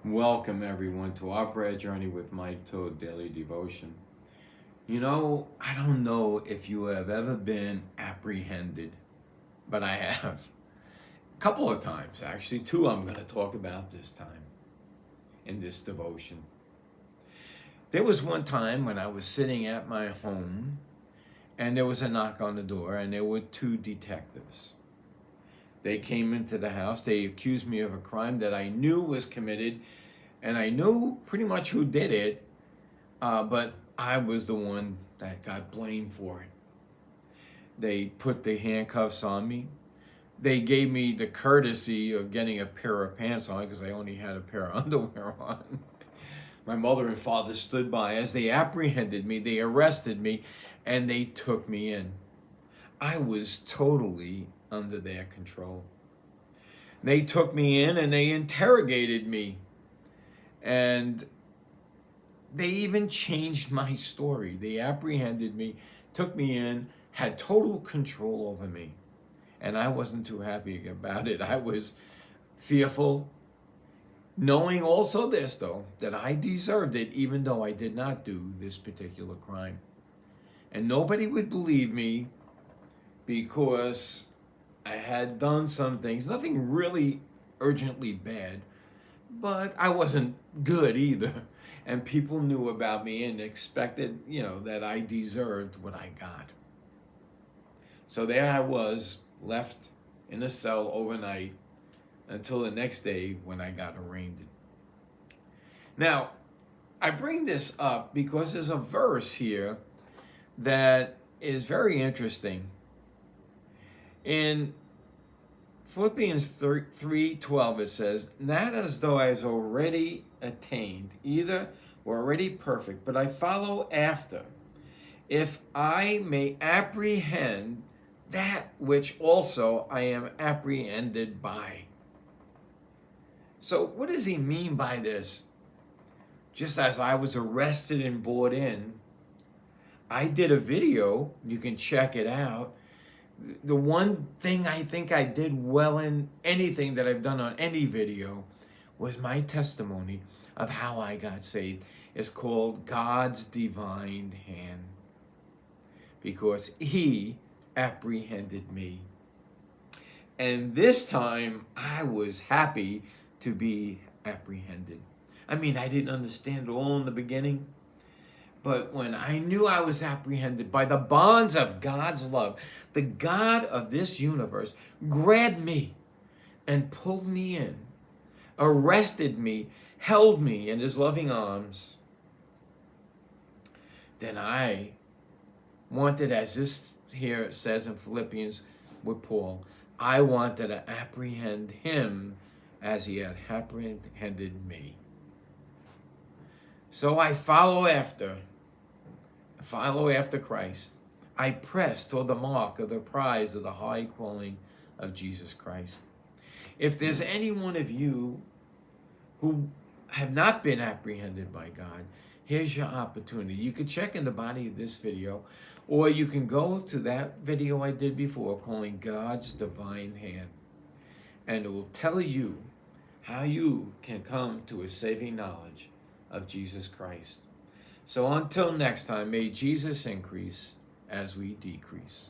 Welcome everyone to our prayer journey with Mike Todd Daily Devotion. I don't know if you have ever been apprehended, but I have. A couple of times, actually. Two I'm going to talk about this time in this devotion. There was one time when I was sitting at my home and there was a knock on the door and there were two detectives. They came into the house. They accused me of a crime that I knew was committed, and I knew pretty much who did it, but I was the one that got blamed for it. They put the handcuffs on me. They gave me the courtesy of getting a pair of pants on because I only had a pair of underwear on. My mother and father stood by as they apprehended me. They arrested me, and they took me in. I was totally under their control. They took me in and they interrogated me. And they even changed my story. They apprehended me, took me in, had total control over me. And I wasn't too happy about it. I was fearful, knowing also this, though, that I deserved it, even though I did not do this particular crime. And nobody would believe me because I had done some things, nothing really urgently bad, but I wasn't good either. And people knew about me and expected, that I deserved what I got. So there I was, left in a cell overnight until the next day when I got arraigned. Now, I bring this up because there's a verse here that is very interesting. In Philippians 3:12 it says, "Not as though I was already attained, either were already perfect, but I follow after, if I may apprehend that which also I am apprehended by." So what does he mean by this? Just as I was arrested and brought in, I did a video, you can check it out. The one thing I think I did well in anything that I've done on any video was my testimony of how I got saved. It's called God's Divine Hand, because He apprehended me. And this time I was happy to be apprehended. I mean, I didn't understand it all in the beginning. But when I knew I was apprehended by the bonds of God's love, the God of this universe grabbed me and pulled me in, arrested me, held me in his loving arms, then I wanted, as this here says in Philippians with Paul, I wanted to apprehend him as he had apprehended me. So I follow after Christ. I press toward the mark of the prize of the high calling of Jesus Christ. If there's any one of you who have not been apprehended by God, here's your opportunity. You can check in the body of this video, or you can go to that video I did before calling God's Divine Hand, and it will tell you how you can come to a saving knowledge of Jesus Christ. So until next time, may Jesus increase as we decrease.